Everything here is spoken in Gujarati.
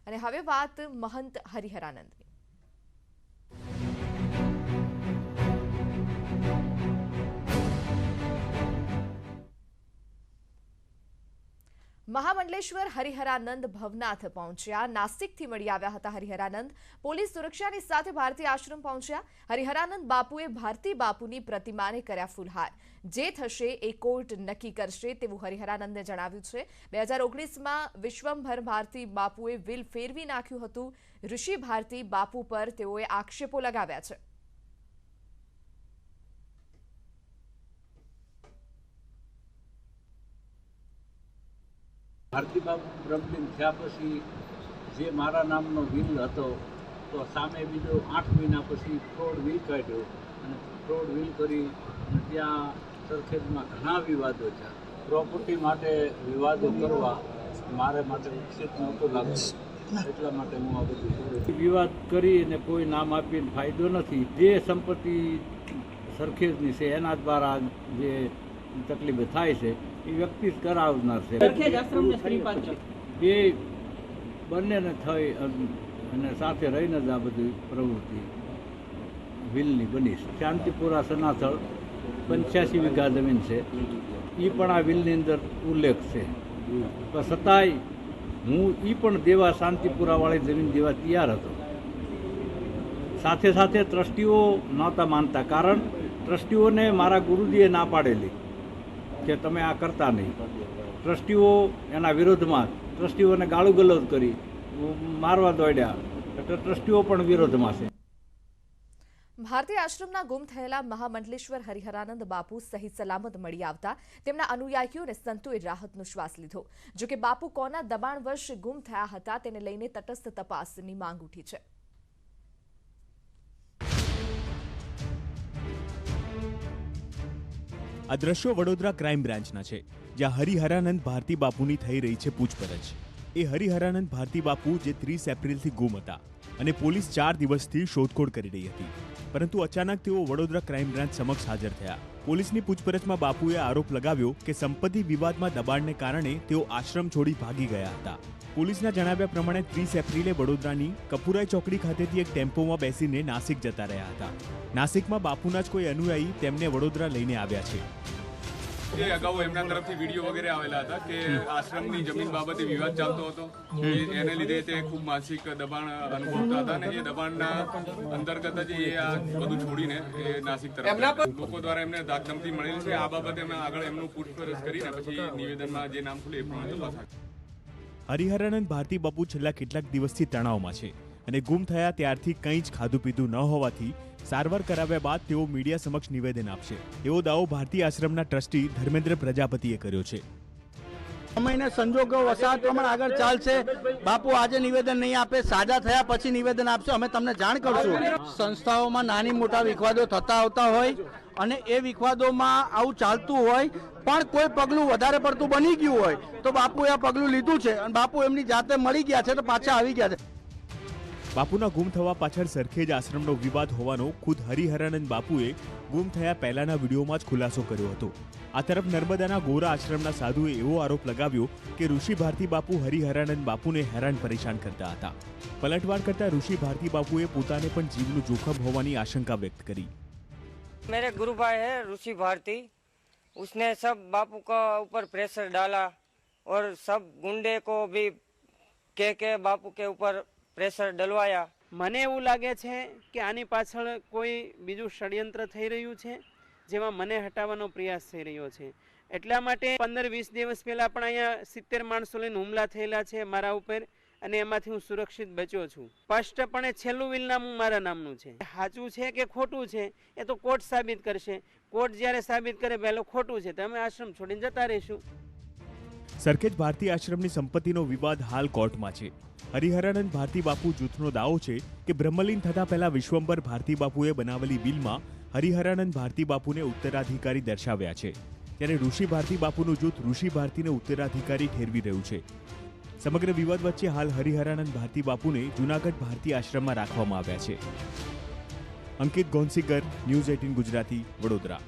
અને હવે વાત મહંત હરિહરાનંદની। મહામંડલેશ્વર હરિહરાનંદ ભવનાથ પહોંચ્યા। નાસિકથી મળી આવ્યા હતા હરિહરાનંદ। પોલીસ સુરક્ષાની સાથે ભારતી આશ્રમ પહોંચ્યા। હરિહરાનંદ બાપુએ ભારતી બાપુની પ્રતિમાને કર્યા ફૂલહાર। જે થશે એ કોર્ટ નક્કી કરશે તેવું હરિહરાનંદે જણાવ્યું છે। 2019માં વિશ્વંભર ભારતી બાપુએ વિલ ફેરવી નાખ્યું હતું। ઋષિ ભારતી બાપુ પર તેઓએ આક્ષેપો લગાવ્યા છે। ભારતી બાપુ બ્રહ્મલીન થયા પછી જે મારા નામનો વિલ હતો તો સામે બીજો 8 મહિના પછી ફ્રોડ વિલ કાઢ્યો અને ફ્રોડ વિલ કરી અને ત્યાં સરખેજમાં ઘણા વિવાદો છે। પ્રોપર્ટી માટે વિવાદો કરવા મારે માટે ઉચિત નહોતું લાગતું, એટલા માટે હું આ બધું કરું। વિવાદ કરી અને કોઈ નામ આપીને ફાયદો નથી। જે સંપત્તિ સરખેજની છે એના દ્વારા જે તકલીફ થાય છે એ વ્યક્તિ જ કરાવનાર છે। બે બંનેને થઈ અને સાથે રહીને જ આ બધી પ્રવૃત્તિ વિલની બની છે। શાંતિપુરા સનાથળ 85 વીઘા જમીન છે, એ પણ આ વિલની અંદર ઉલ્લેખ છે। તો છતાંય હું એ પણ દેવા શાંતિપુરાવાળી જમીન દેવા તૈયાર હતો। સાથે સાથે ટ્રસ્ટીઓ નહોતા માનતા, કારણ ટ્રસ્ટીઓને મારા ગુરુજીએ ના પાડેલી કે તમે આ કરતા નહીં। ટ્રસ્ટીઓ એના વિરોધમાં, ટ્રસ્ટીઓને ગાળું ગલોજ કરી મારવા દોડ્યા, એટલે ટ્રસ્ટીઓ પણ વિરોધમાં છે। ભારતી આશ્રમના ગુમ થયેલા મહામંડલેશ્વર હરિહરાનંદ બાપુ સહી સલામત મળી આવતા તેમના અનુયાયીઓ અને સંતોએ રાહતનો શ્વાસ લીધો। જોકે બાપુ કોના દબાણવશ ગુમ થયા હતા તેને લઈને તટસ્થ તપાસની માંગ ઉઠી છે। આ દ્રશ્યો વડોદરા ક્રાઇમ બ્રાન્ચના છે, જ્યાં હરિહરાનંદ ભારતી બાપુની થઈ રહી છે પૂછપરછ। એ હરિહરાનંદ ભારતી બાપુ જે 30 એપ્રિલથી ગુમ હતા અને પોલીસ 4 દિવસથી શોધખોળ કરી રહી હતી, પરંતુ અચાનક તેઓ વડોદરા ક્રાઇમ બ્રાન્ચ સમક્ષ હાજર થયા। પોલીસની પૂછપરછમાં બાપુએ આરોપ લગાવ્યો કે સંપત્તિ વિવાદમાં દબાણને કારણે તેઓ આશ્રમ છોડી ભાગી ગયા હતા। પોલીસના જણાવ્યા પ્રમાણે 30 એપ્રિલે વડોદરાની કપુરાઈ ચોકડી ખાતેથી એક ટેમ્પોમાં બેસીને નાસિક જતા રહ્યા હતા। નાસિકમાં બાપુના જ કોઈ અનુયાયી તેમને વડોદરા લઈને આવ્યા છે। એ અગાઉ એમના તરફથી વિડીયો વગેરે આવેલા હતા કે આશ્રમની જમીન બાબતે વિવાદ ચાલતો હતો, એને લીધે તે ખૂબ માનસિક દબાણ અનુભવતા હતા અને એ દબાણના અંતર્ગત જ એ આ બધું છોડીને એ નાસિક તરફ લોકો દ્વારા એમને ધાકધમકી મળેલી છે। આ બાબતે અમે આગળ એમનું પૂછપરછ કરીને પછી નિવેદનમાં જે નામ ખુલે એ પ્રમાણે તપાસ। હરિહરાનંદ ભારતી બાપુ છેલ્લા કેટલાક દિવસથી તણાવમાં છે અને ગુમ થયા ત્યારથી કંઈ જ ખાધું પીધું ન હોવાથી સારવાર કરાવ્યા બાદ તેઓ મીડિયા સમક્ષ નિવેદન આપશે એવો દાવો ભારતી આશ્રમના ટ્રસ્ટી ધર્મેન્દ્ર પ્રજાપતિએ કર્યો છે। સમયને સંજોગો વસાહત પ્રમાણે આગળ ચાલશે। બાપુ આજે નિવેદન નહીં આપે, સાજા થયા પછી નિવેદન આપશે, અમે તમને જાણ કરશું। સંસ્થાઓમાં નાની મોટા વિવાદો થતા આવતા હોય અને એ વિવાદોમાં આવું ચાલતું હોય, પણ કોઈ પગલું વધારે પડતું બની ગયું હોય તો બાપુએ આ પગલું લીધું છે અને બાપુ એમની જાતે મળી ગયા છે તો પાછા આવી ગયા છે। બાપુના ગુમ થવા પાછળ સરખેજ આશ્રમનો વિવાદ હોવાનો ખુદ હરિહરાનંદ બાપુએ ગુમ થયા પહેલાના વિડીયોમાં જ ખુલાસો કર્યો હતો। આ તરફ નર્મદાના ગોરા આશ્રમના સાધુએ એવો આરોપ લગાવ્યો કે ઋષિ ભારતી બાપુ હરિહરાનંદ બાપુને હેરાન પરેશાન કરતા હતા। પલટવાર કરતા ઋષિ ભારતી બાપુએ પોતાને પણ જીવનું જોખમ હોવાની આશંકા વ્યક્ત કરી। मेरे गुरु भाई है ऋषि भारती, उसने सब बापू का ऊपर प्रेशर डाला और सब गुंडे को भी कह के बापू के ऊपर પ્રેશર ડલવાયા। મને એવું લાગે છે કે આની પાછળ કોઈ બીજું ષડયંત્ર થઈ રહ્યું છે, જેમાં મને હટાવવાનો પ્રયાસ થઈ રહ્યો છે। એટલા માટે 15-20 દિવસ પહેલા પણ અહીંયા 70 માણસો લઈને હુમલા થયેલા છે મારા ઉપર અને એમાંથી હું સુરક્ષિત બચ્યો છું। સ્પષ્ટપણે છેલ્લું વિલનામું મારા નામનું છે। સાચું છે કે ખોટું છે એ તો કોર્ટ સાબિત કરશે। કોર્ટ જ્યારે સાબિત કરે પહેલું ખોટું છે તો અમે આશ્રમ છોડીને જતા રહીશું। સરખેજ ભારતી આશ્રમની સંપત્તિનો વિવાદ હાલ કોર્ટમાં છે। હરિહરાનંદ ભારતી બાપુ જૂથનો દાવો છે કે બ્રહ્મલીન થતા પહેલા વિશ્વંભર ભારતી બાપુએ બનાવેલી વિલમાં હરિહરાનંદ ભારતી બાપુને ઉત્તરાધિકારી દર્શાવ્યા છે, ત્યારે ઋષિ ભારતી બાપુનું જૂથ ઋષિ ભારતીને ઉત્તરાધિકારી ઠેરવી રહ્યું છે। સમગ્ર વિવાદ વચ્ચે હાલ હરિહરાનંદ ભારતી બાપુને જૂનાગઢ ભારતી આશ્રમમાં રાખવામાં આવ્યા છે। અંકિત ગોંસીકર, ન્યૂઝ 18 ગુજરાતી, વડોદરા।